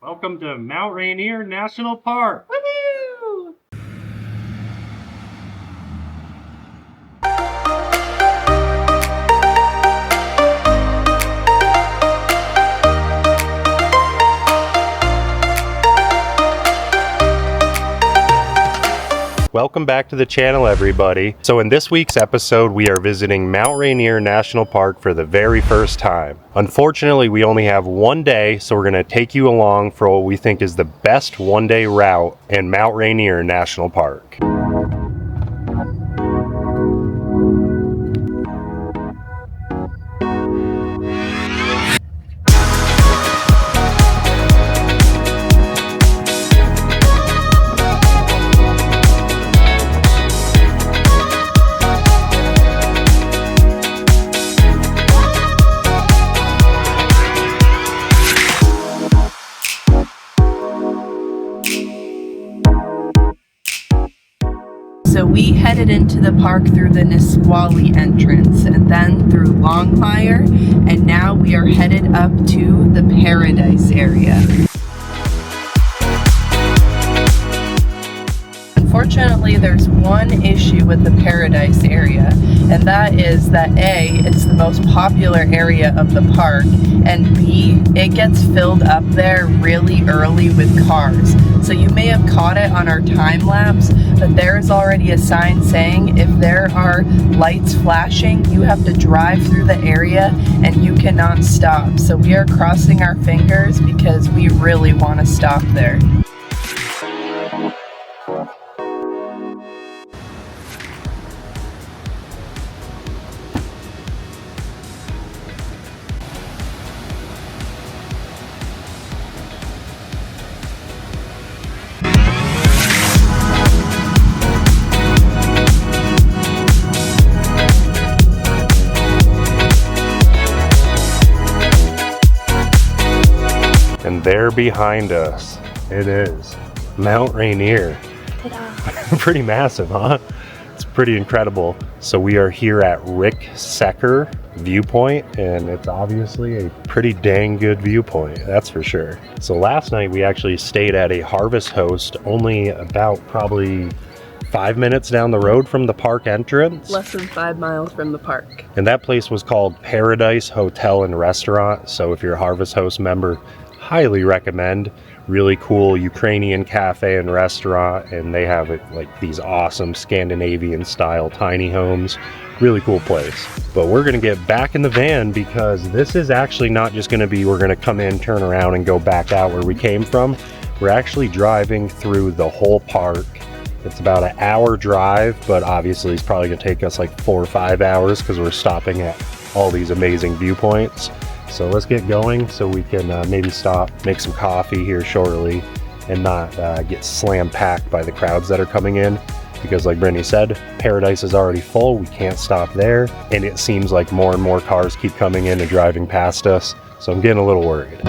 Welcome to Mount Rainier National Park. Woohoo! Welcome back to the channel, everybody. So in this week's episode, we are visiting Mount Rainier National Park for the very first time. Unfortunately, we only have one day, so we're going to take you along for what we think is the best one-day route in Mount Rainier National Park. So we headed into the park through the Nisqually entrance and then through Longmire, and now we are headed up to the Paradise area. Unfortunately, there's one issue with the Paradise area, and that is that A, it's the most popular area of the park, and B, it gets filled up there really early with cars. So you may have caught it on our time lapse, but there's already a sign saying if there are lights flashing, you have to drive through the area and you cannot stop. So we are crossing our fingers because we really want to stop there. And there behind us, it is Mount Rainier. Pretty massive, huh? It's pretty incredible. So we are here at Rick Secker viewpoint, and it's obviously a pretty dang good viewpoint, that's for sure. So last night we actually stayed at a Harvest Host, only about probably 5 minutes down the road from the park entrance. Less than 5 miles from the park. And that place was called Paradise Hotel and Restaurant. So if you're a Harvest Host member, highly recommend. Really cool Ukrainian cafe and restaurant, and they have like these awesome Scandinavian style tiny homes. Really cool place. But we're gonna get back in the van because this is actually not just gonna be we're gonna come in, turn around, and go back out where we came from. We're actually driving through the whole park. It's about an hour drive, but obviously it's probably gonna take us like 4 or 5 hours because we're stopping at all these amazing viewpoints. So let's get going so we can maybe stop, make some coffee here shortly, and not get slam packed by the crowds that are coming in. Because like Brittany said, Paradise is already full, we can't stop there, and it seems like more and more cars keep coming in and driving past us, so I'm getting a little worried.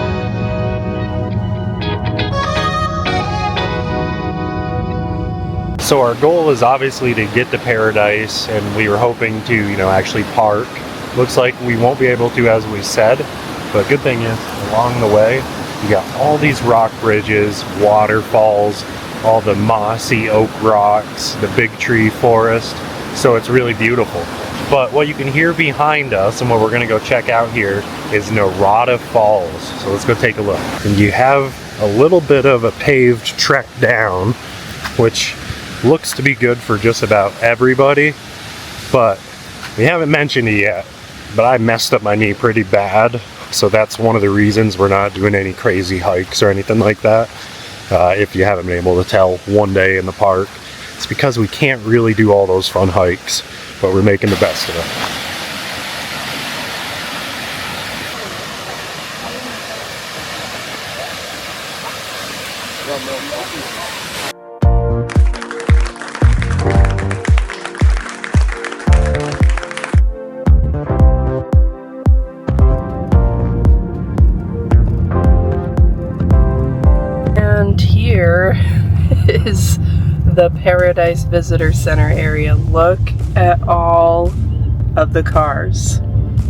So our goal is obviously to get to Paradise, and we were hoping to, actually park. Looks like we won't be able to, as we said, but good thing is along the way you got all these rock bridges, waterfalls, all the mossy oak rocks, the big tree forest, so it's really beautiful. But what you can hear behind us and what we're gonna go check out here is Narada Falls, so let's go take a look. And you have a little bit of a paved trek down, which looks to be good for just about everybody, but we haven't mentioned it yet. But I messed up my knee pretty bad, so that's one of the reasons we're not doing any crazy hikes or anything like that. If you haven't been able to tell one day in the park, it's because we can't really do all those fun hikes, but we're making the best of it. Here is the Paradise Visitor Center area. Look at all of the cars.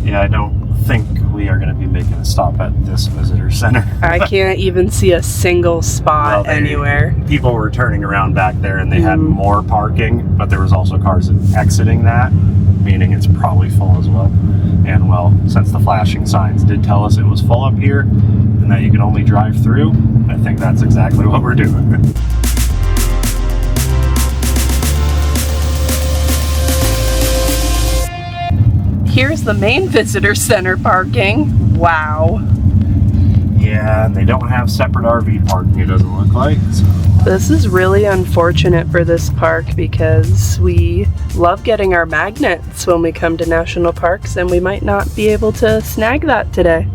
Yeah, I don't think we are going to be making a stop at this visitor center. I can't even see a single spot anywhere. People were turning around back there and they had more parking, but there was also cars exiting that, meaning it's probably full as well. And well, since the flashing signs did tell us it was full up here and that you can only drive through, I think that's exactly what we're doing. Here's the main visitor center parking. Wow. Yeah, and they don't have separate RV parking, it doesn't look like. So. This is really unfortunate for this park because we love getting our magnets when we come to national parks, and we might not be able to snag that today.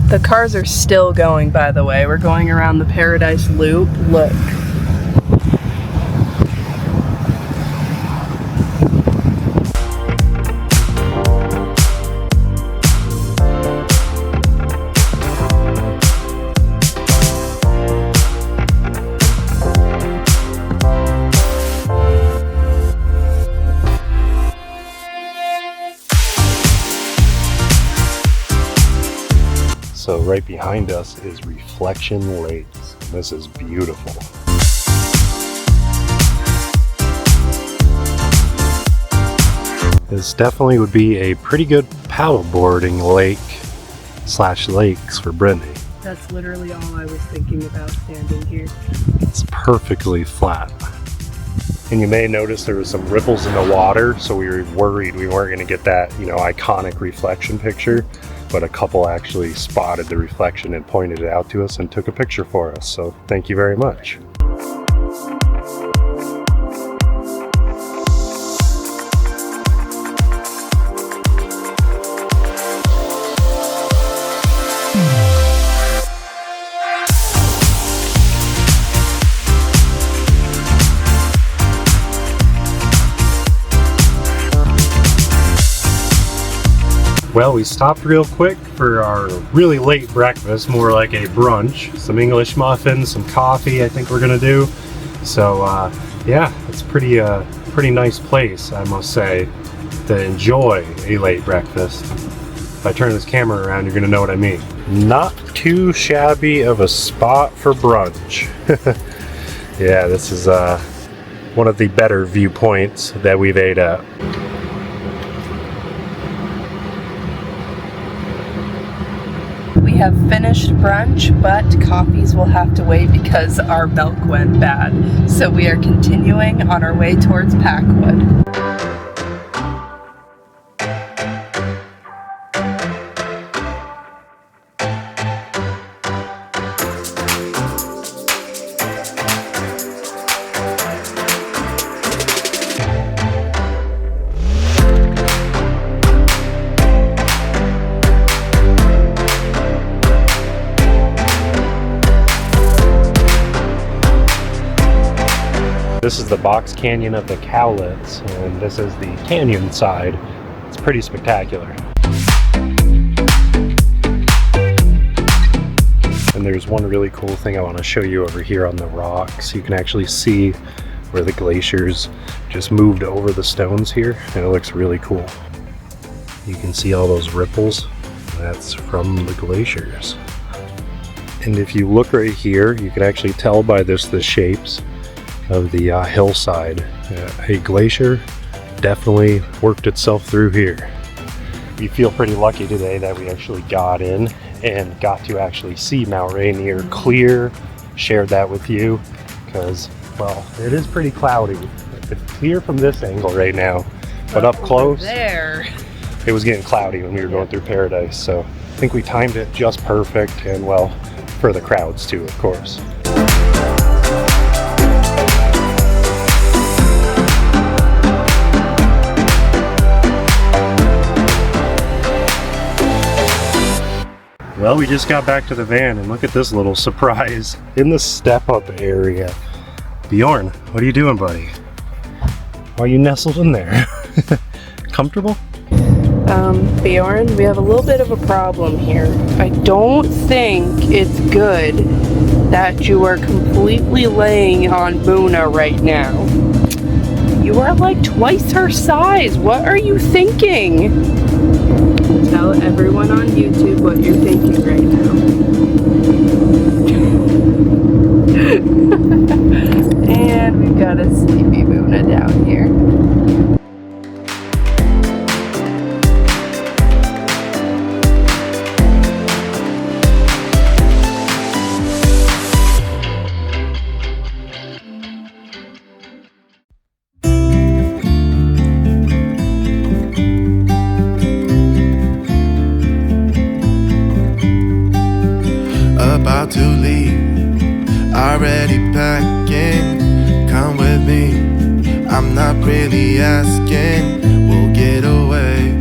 The cars are still going, by the way. We're going around the Paradise Loop. Look. So right behind us is Reflection Lakes. This is beautiful. This definitely would be a pretty good paddleboarding lake/lakes for Brittany. That's literally all I was thinking about standing here. It's perfectly flat. And you may notice there was some ripples in the water, so we were worried we weren't going to get that, iconic reflection picture. But a couple actually spotted the reflection and pointed it out to us and took a picture for us. So thank you very much. Well, we stopped real quick for our really late breakfast, more like a brunch. Some English muffins, some coffee I think we're gonna do. So yeah, it's pretty nice place, I must say, to enjoy a late breakfast. If I turn this camera around, you're gonna know what I mean. Not too shabby of a spot for brunch. Yeah, this is one of the better viewpoints that we've ate at. We have finished brunch, but coffees will have to wait because our milk went bad. So we are continuing on our way towards Packwood. This is the box canyon of the Cowlitz, and this is the canyon side. It's pretty spectacular. And there's one really cool thing I want to show you over here on the rocks. You can actually see where the glaciers just moved over the stones here, and it looks really cool. You can see all those ripples. That's from the glaciers. And if you look right here, you can actually tell by the shapes of the hillside. A glacier definitely worked itself through here. We feel pretty lucky today that we actually got in and got to actually see Mount Rainier clear, shared that with you, because, well, it is pretty cloudy. It's clear from this angle right now, but up close, there, it was getting cloudy when we were going through Paradise, so I think we timed it just perfect, and well, for the crowds too, of course. Well, we just got back to the van and look at this little surprise in the step-up area. Bjorn, what are you doing, buddy? Why are you nestled in there? Comfortable? Bjorn, we have a little bit of a problem here. I don't think it's good that you are completely laying on Muna right now. You are like twice her size. What are you thinking? Tell everyone on YouTube what you're thinking right now. And we've got a sleepy Muna down here. About to leave, already packing. Come with me, I'm not really asking. We'll get away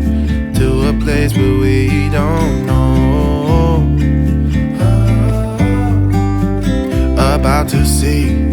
to a place where we don't know. About to see